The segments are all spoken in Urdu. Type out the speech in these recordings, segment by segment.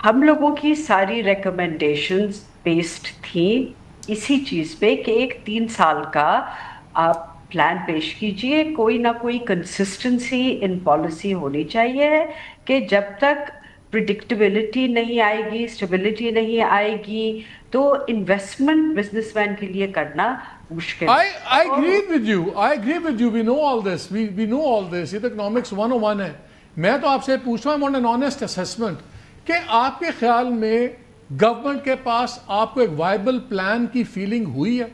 ہم لوگوں کی ساری ریکمنڈیشنز بیسڈ تھیں اسی چیز پہ کہ ایک 3 سال کا آپ پلان پیش کیجئے. کوئی نہ کوئی کنسسٹنسی ان پالیسی ہونی چاہیے ہے کہ جب تک پریڈکٹیبلٹی نہیں آئے گی, اسٹیبلٹی نہیں آئے گی, تو انویسٹمنٹ بزنس مین کے لیے کرنا مشکل ہے. I agree with you. I agree with you. We know all this. We know all this. یہ تو economics 101 ہے. میں تو آپ سے پوچھ رہا ہوں an honest assessment کہ آپ کے خیال میں گورنمنٹ کے پاس آپ کو ایک وائبل پلان کی فیلنگ ہوئی ہے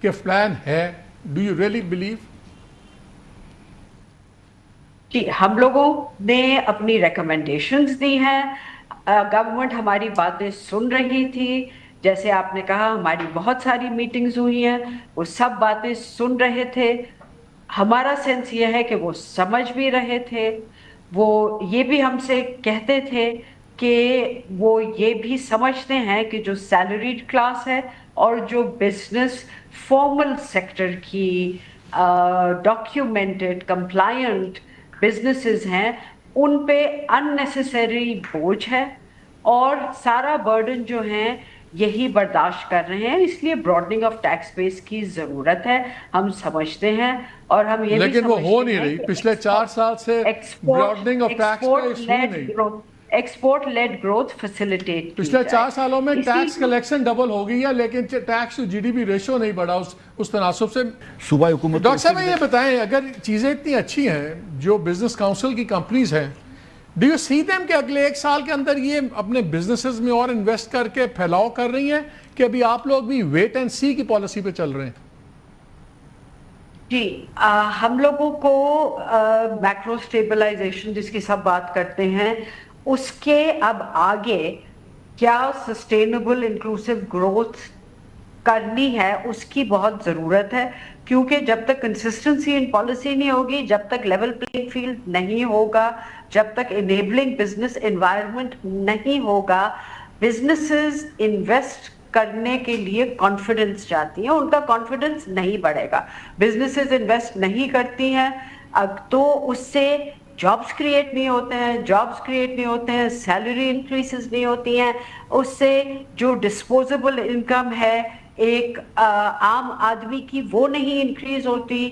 کہ پلان ہے؟ Do you really believe? جی, ہم لوگوں نے اپنی ریکمنڈیشنز دی ہیں, گورنمنٹ ہماری باتیں سن رہی تھی. جیسے آپ نے کہا ہماری بہت ساری میٹنگز ہوئی ہیں, وہ سب باتیں سن رہے تھے. ہمارا سینس یہ ہے کہ وہ سمجھ بھی رہے تھے. وہ یہ بھی ہم سے کہتے تھے کہ وہ یہ بھی سمجھتے ہیں کہ جو سیلریڈ کلاس ہے اور جو بزنس فارمل سیکٹر کی ڈاکیومنٹڈ کمپلائنٹ بزنسز ہیں, ان پہ اننیسیسری بوجھ ہے اور سارا برڈن جو ہیں یہی برداشت کر رہے ہیں. اس لیے براڈنگ آف ٹیکس بیس کی ضرورت ہے, ہم سمجھتے ہیں. اور ہم یہ بھی لیکن وہ ہو نہیں سمجھتے رہی. ہیں پچھلے 4 سال سے براڈنگ آف ٹیکس بیس ہوئی نہیں. ایکسپورٹ لیڈ گروتھ فیسیلیٹیٹ کی پچھلے جائے. 4 سالوں میں ٹیکس کلیکشن ڈبل ہو گئی ہے, لیکن tax to G D P ratio نہیں بڑھا اس تناسب سے. صوبائی حکومت ڈاکٹر صاحب یہ بتائیں, اگر چیزیں اتنی اچھی ہیں جو بزنس کاؤنسل کی کمپنیز ہیں, ڈو یو سی دیم کہ اگلے 1 سال کے اندر یہ اپنے بزنسز میں اور انویسٹ کر کے پھیلاؤ کر رہی ہیں کہ ابھی آپ لوگ بھی ویٹ اینڈ سی کی پالیسی پہ چل رہے ہیں؟ جی, ہم لوگوں کو میکرو اسٹیبلائزیشن جس کی سب بات کرتے ہیں, اس کے اب آگے کیا سسٹینیبل انکلوسیو گروتھ کرنی ہے اس کی بہت ضرورت ہے. کیونکہ جب تک کنسسٹنسی ان پالیسی نہیں ہوگی, جب تک لیول پلینگ فیلڈ نہیں ہوگا, جب تک انیبلنگ بزنس انوائرمنٹ نہیں ہوگا, بزنسز انویسٹ کرنے کے لیے کانفیڈنس چاہتی ہیں, ان کا کانفیڈنس نہیں بڑھے گا. بزنسز انویسٹ نہیں کرتی ہیں تو اس سے جابس کریٹ نہیں ہوتے ہیں, جابس کریٹ نہیں ہوتے ہیں, سیلری انکریسز نہیں ہوتی ہیں, اس سے جو ڈسپوزیبل انکم ہے ایک عام آدمی کی وہ نہیں انکریز ہوتی,